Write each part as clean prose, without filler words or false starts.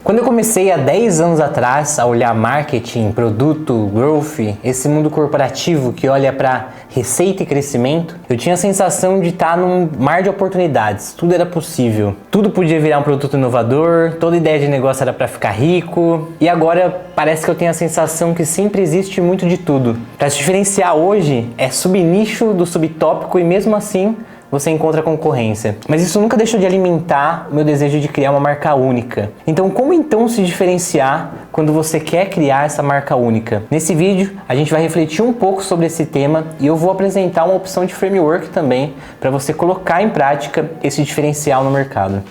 Quando eu comecei há 10 anos atrás a olhar marketing, produto, growth, esse mundo corporativo que olha para receita e crescimento, eu tinha a sensação de estar num mar de oportunidades. Tudo era possível. Tudo podia virar um produto inovador, toda ideia de negócio era para ficar rico. E agora parece que eu tenho a sensação que sempre existe muito de tudo. Para se diferenciar hoje é subnicho do subtópico e mesmo assim você encontra concorrência. Mas isso nunca deixou de alimentar o meu desejo de criar uma marca única. Então, como então se diferenciar quando você quer criar essa marca única? Nesse vídeo, a gente vai refletir um pouco sobre esse tema e eu vou apresentar uma opção de framework também para você colocar em prática esse diferencial no mercado.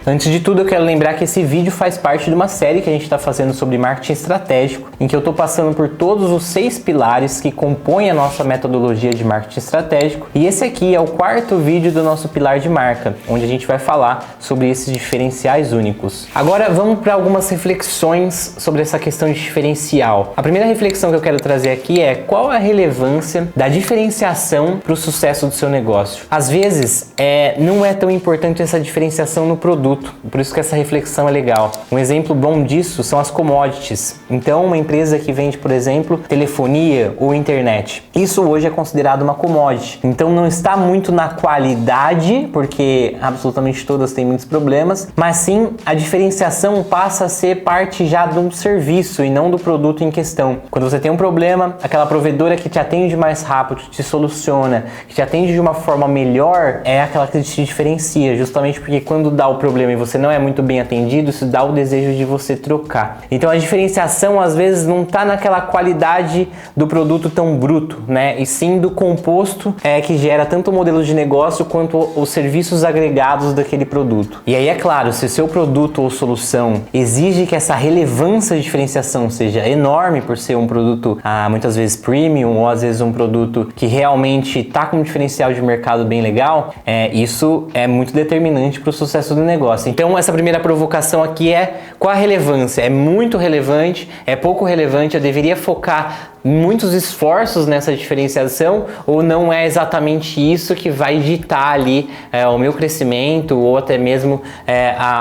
Antes de tudo, eu quero lembrar que esse vídeo faz parte de uma série que a gente está fazendo sobre marketing estratégico, em que eu estou passando por todos os 6 pilares que compõem a nossa metodologia de marketing estratégico. E esse aqui é o 4º vídeo do nosso pilar de marca, onde a gente vai falar sobre esses diferenciais únicos. Agora vamos para algumas reflexões sobre essa questão de diferencial. A primeira reflexão que eu quero trazer aqui é qual a relevância da diferenciação para o sucesso do seu negócio. Às vezes, não é tão importante essa diferenciação no produto. Por isso que essa reflexão é legal. Um exemplo bom disso são as commodities. Então, uma empresa que vende, por exemplo, telefonia ou internet. Isso hoje é considerado uma commodity. Então, não está muito na qualidade, porque absolutamente todas têm muitos problemas, mas sim a diferenciação passa a ser parte já de um serviço e não do produto em questão. Quando você tem um problema, aquela provedora que te atende mais rápido, te soluciona, que te atende de uma forma melhor, é aquela que te diferencia, justamente porque quando dá o problema e você não é muito bem atendido, isso dá o desejo de você trocar. Então a diferenciação às vezes não está naquela qualidade do produto tão bruto, né? E sim do composto que gera tanto o modelo de negócio quanto os serviços agregados daquele produto. E aí é claro, se o seu produto ou solução exige que essa relevância de diferenciação seja enorme por ser um produto muitas vezes premium ou às vezes um produto que realmente está com um diferencial de mercado bem legal, isso é muito determinante para o sucesso do negócio. Então essa primeira provocação aqui é qual a relevância? É muito relevante? É pouco relevante? Eu deveria focar muitos esforços nessa diferenciação ou não é exatamente isso que vai ditar ali o meu crescimento ou até mesmo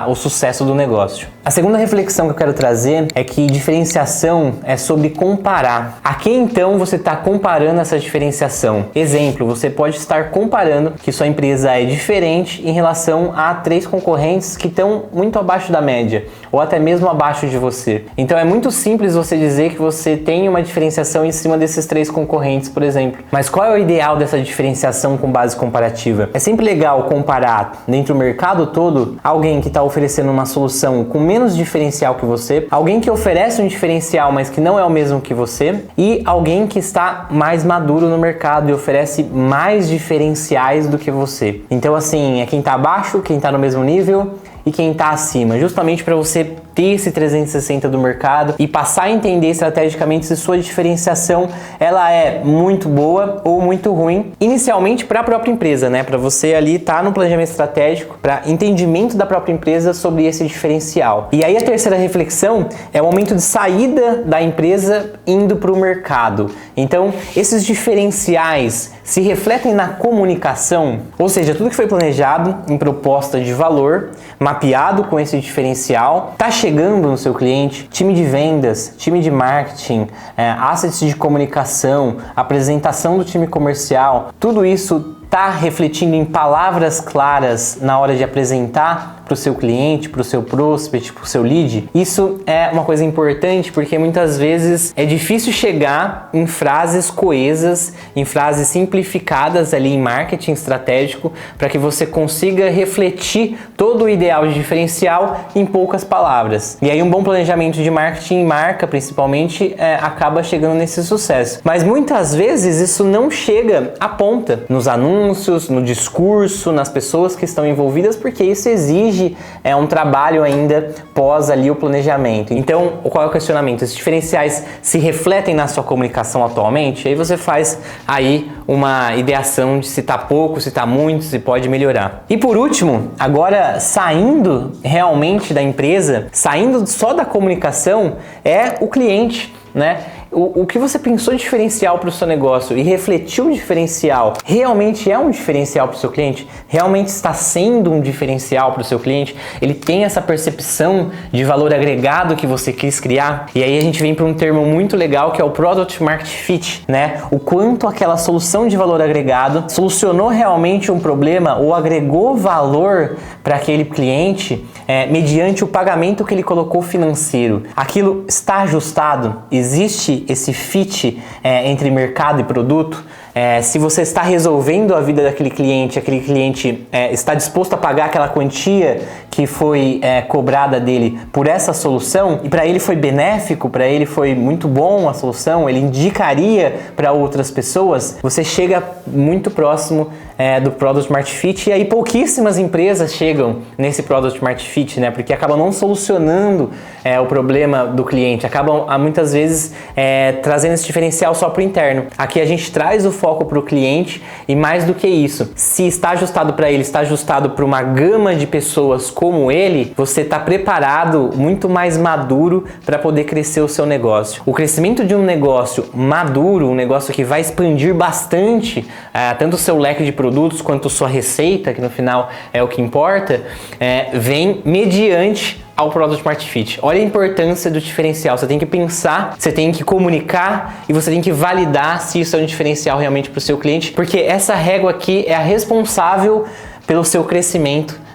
o sucesso do negócio? A segunda reflexão que eu quero trazer é que diferenciação é sobre comparar. A quem então você está comparando essa diferenciação? Exemplo, você pode estar comparando que sua empresa é diferente em relação a 3 concorrentes que estão muito abaixo da média ou até mesmo abaixo de você. Então é muito simples você dizer que você tem uma diferenciação em cima desses 3 concorrentes, por exemplo. Mas qual é o ideal dessa diferenciação com base comparativa? É sempre legal comparar dentro do mercado todo alguém que está oferecendo uma solução com menos diferencial que você, alguém que oferece um diferencial, mas que não é o mesmo que você, e alguém que está mais maduro no mercado e oferece mais diferenciais do que você. Então, assim, é quem está abaixo, quem está no mesmo nível e quem está acima, justamente para você ter esse 360 do mercado e passar a entender estrategicamente se sua diferenciação ela é muito boa ou muito ruim, inicialmente para a própria empresa, né? Para você ali estar no planejamento estratégico, para entendimento da própria empresa sobre esse diferencial. E aí a terceira reflexão é o momento de saída da empresa indo para o mercado. Então, esses diferenciais se refletem na comunicação, ou seja, tudo que foi planejado em proposta de valor, mapeado com esse diferencial, está chegando no seu cliente, time de vendas, time de marketing, assets de comunicação, apresentação do time comercial, tudo isso está refletindo em palavras claras na hora de apresentar para o seu cliente, para o seu prospect, para o seu lead. Isso é uma coisa importante porque muitas vezes é difícil chegar em frases coesas, em frases simplificadas ali em marketing estratégico para que você consiga refletir todo o ideal de diferencial em poucas palavras. E aí um bom planejamento de marketing e marca, principalmente, acaba chegando nesse sucesso. Mas muitas vezes isso não chega à ponta, nos anúncios, no discurso, nas pessoas que estão envolvidas, porque isso exige um trabalho ainda pós ali o planejamento. Então, qual é o questionamento? Esses diferenciais se refletem na sua comunicação atualmente? Aí você faz aí uma ideação de se tá pouco, se tá muito, se pode melhorar. E por último, agora saindo realmente da empresa, saindo só da comunicação, é o cliente, né? o que você pensou de diferencial para o seu negócio e refletiu o diferencial realmente é um diferencial para o seu cliente? Realmente está sendo um diferencial para o seu cliente? Ele tem essa percepção de valor agregado que você quis criar? E aí a gente vem para um termo muito legal que é o Product Market Fit, né? O quanto aquela solução de valor agregado solucionou realmente um problema ou agregou valor para aquele cliente mediante o pagamento que ele colocou financeiro. Aquilo está ajustado? Existe esse fit entre mercado e produto? Se você está resolvendo a vida daquele cliente, aquele cliente está disposto a pagar aquela quantia que foi cobrada dele por essa solução, e para ele foi benéfico, para ele foi muito bom a solução, ele indicaria para outras pessoas, você chega muito próximo do Product Market Fit, e aí pouquíssimas empresas chegam nesse Product Market Fit, né? Porque acabam não solucionando o problema do cliente, acabam muitas vezes trazendo esse diferencial só para o interno. Aqui a gente traz o foco para o cliente e mais do que isso, se está ajustado para ele, está ajustado para uma gama de pessoas como ele, você está preparado, muito mais maduro para poder crescer o seu negócio. O crescimento de um negócio maduro, um negócio que vai expandir bastante tanto o seu leque de produtos quanto sua receita, que no final é o que importa, vem mediante ao Product Market Fit. Olha a importância do diferencial. Você tem que pensar, você tem que comunicar e você tem que validar se isso é um diferencial realmente para o seu cliente, porque essa régua aqui é a responsável pelo seu crescimento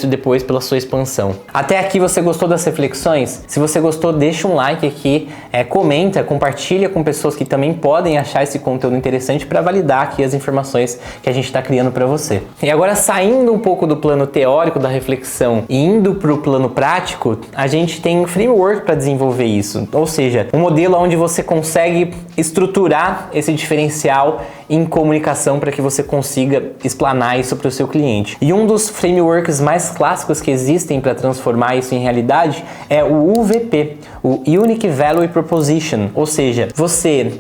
depois pela sua expansão. Até aqui você gostou das reflexões? Se você gostou, deixa um like aqui, comenta, compartilha com pessoas que também podem achar esse conteúdo interessante para validar aqui as informações que a gente está criando para você. E agora, saindo um pouco do plano teórico da reflexão e indo para o plano prático, a gente tem um framework para desenvolver isso, ou seja, um modelo onde você consegue estruturar esse diferencial em comunicação para que você consiga explanar isso para o seu cliente. E um dos frameworks mais clássicos que existem para transformar isso em realidade é o UVP, o Unique Value Proposition, ou seja, você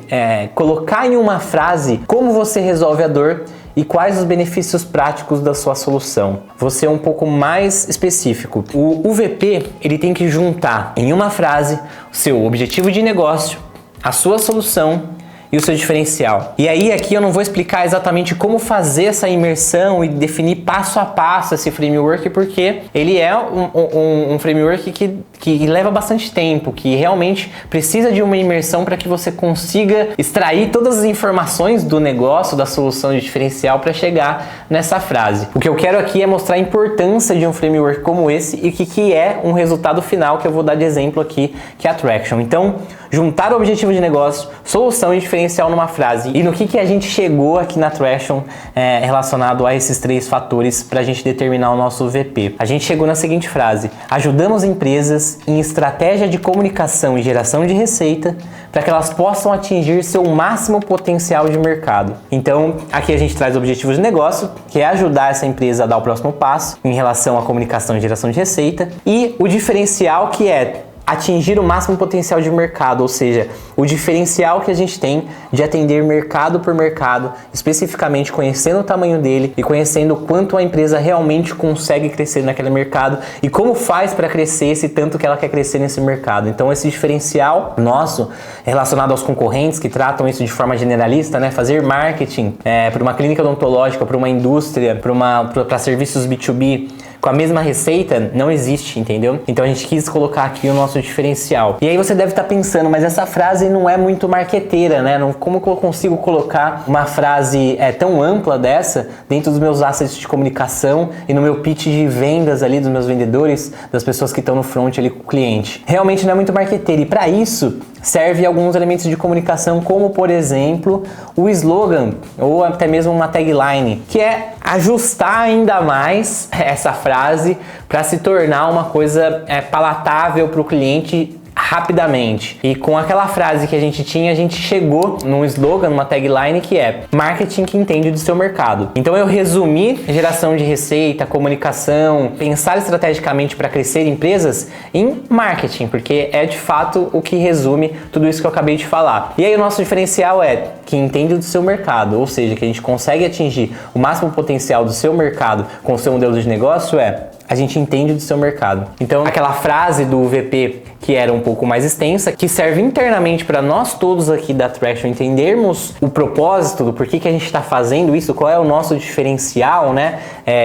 colocar em uma frase como você resolve a dor e quais os benefícios práticos da sua solução. Você é um pouco mais específico. O UVP, ele tem que juntar em uma frase o seu objetivo de negócio, a sua solução e o seu diferencial. E aí aqui eu não vou explicar exatamente como fazer essa imersão e definir passo a passo esse framework, porque ele é um framework que leva bastante tempo, que realmente precisa de uma imersão para que você consiga extrair todas as informações do negócio, da solução de diferencial para chegar nessa frase. O que eu quero aqui é mostrar a importância de um framework como esse e que é um resultado final que eu vou dar de exemplo aqui, que é a Traction. Então, juntar o objetivo de negócio, solução e diferencial numa frase. E no que a gente chegou aqui na Traction relacionado a esses três fatores para a gente determinar o nosso VP. A gente chegou na seguinte frase: ajudamos empresas em estratégia de comunicação e geração de receita para que elas possam atingir seu máximo potencial de mercado. Então, aqui a gente traz o objetivo de negócio, que é ajudar essa empresa a dar o próximo passo em relação à comunicação e geração de receita, e o diferencial, que é atingir o máximo potencial de mercado, ou seja, o diferencial que a gente tem de atender mercado por mercado, especificamente conhecendo o tamanho dele e conhecendo quanto a empresa realmente consegue crescer naquele mercado e como faz para crescer esse tanto que ela quer crescer nesse mercado. Então esse diferencial nosso relacionado aos concorrentes que tratam isso de forma generalista, né, fazer marketing para uma clínica odontológica, para uma indústria, para serviços B2B com a mesma receita, não existe, entendeu? Então a gente quis colocar aqui o nosso diferencial. E aí você deve estar pensando, mas essa frase não é muito marqueteira, né? Como que eu consigo colocar uma frase tão ampla dessa dentro dos meus assets de comunicação e no meu pitch de vendas ali dos meus vendedores, das pessoas que estão no front ali com o cliente? Realmente não é muito marqueteira, e para isso serve alguns elementos de comunicação, como por exemplo o slogan ou até mesmo uma tagline, que é ajustar ainda mais essa frase para se tornar uma coisa palatável para o cliente rapidamente. E com aquela frase que a gente tinha, a gente chegou num slogan, numa tagline que é marketing que entende do seu mercado. Então eu resumi geração de receita, comunicação, pensar estrategicamente para crescer empresas em marketing, porque é de fato o que resume tudo isso que eu acabei de falar. E aí o nosso diferencial é que entende do seu mercado, ou seja, que a gente consegue atingir o máximo potencial do seu mercado com o seu modelo de negócio a gente entende do seu mercado. Então, aquela frase do VP que era um pouco mais extensa, que serve internamente para nós todos aqui da Traction entendermos o propósito do porquê que a gente está fazendo isso, qual é o nosso diferencial, né?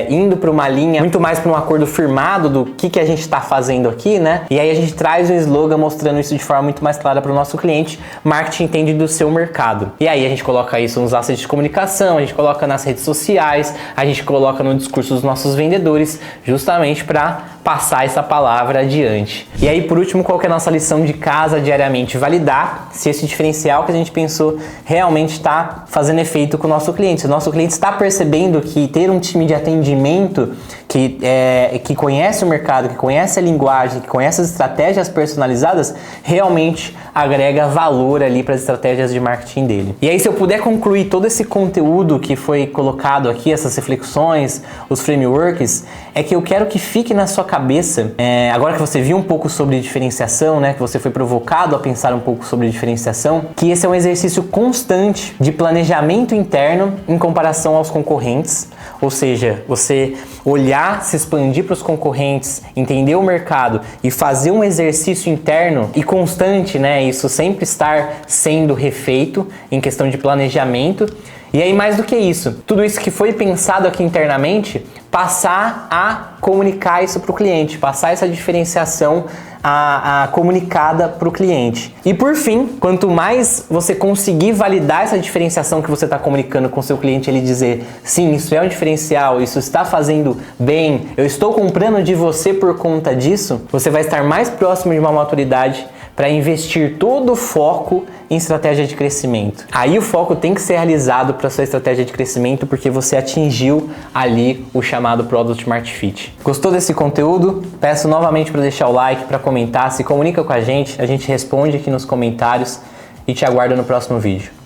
Indo para uma linha muito mais para um acordo firmado do que a gente está fazendo aqui, né? E aí a gente traz um slogan mostrando isso de forma muito mais clara para o nosso cliente. Marketing entende do seu mercado. E aí a gente coloca isso nos assets de comunicação, a gente coloca nas redes sociais, a gente coloca no discurso dos nossos vendedores, justamente para passar essa palavra adiante. E aí, por último, qual que é a nossa lição de casa diariamente? Validar se esse diferencial que a gente pensou realmente está fazendo efeito com o nosso cliente. Se o nosso cliente está percebendo que ter um time de atendimento que conhece o mercado, que conhece a linguagem, que conhece as estratégias personalizadas, realmente agrega valor ali para as estratégias de marketing dele. E aí, se eu puder concluir todo esse conteúdo que foi colocado aqui, essas reflexões, os frameworks, é que eu quero que fique na sua cabeça, agora que você viu um pouco sobre diferenciação, né, que você foi provocado a pensar um pouco sobre diferenciação, que esse é um exercício constante de planejamento interno em comparação aos concorrentes, ou seja, você olhar, se expandir para os concorrentes, entender o mercado e fazer um exercício interno e constante, né, isso sempre estar sendo refeito em questão de planejamento. E aí, mais do que isso, tudo isso que foi pensado aqui internamente, passar a comunicar isso para o cliente, passar essa diferenciação a comunicada para o cliente. E por fim, quanto mais você conseguir validar essa diferenciação que você está comunicando com o seu cliente, ele dizer, sim, isso é um diferencial, isso está fazendo bem, eu estou comprando de você por conta disso, você vai estar mais próximo de uma maturidade para investir todo o foco em estratégia de crescimento. Aí o foco tem que ser realizado para sua estratégia de crescimento, porque você atingiu ali o chamado Product Market Fit. Gostou desse conteúdo? Peço novamente para deixar o like, para comentar, se comunica com a gente responde aqui nos comentários e te aguardo no próximo vídeo.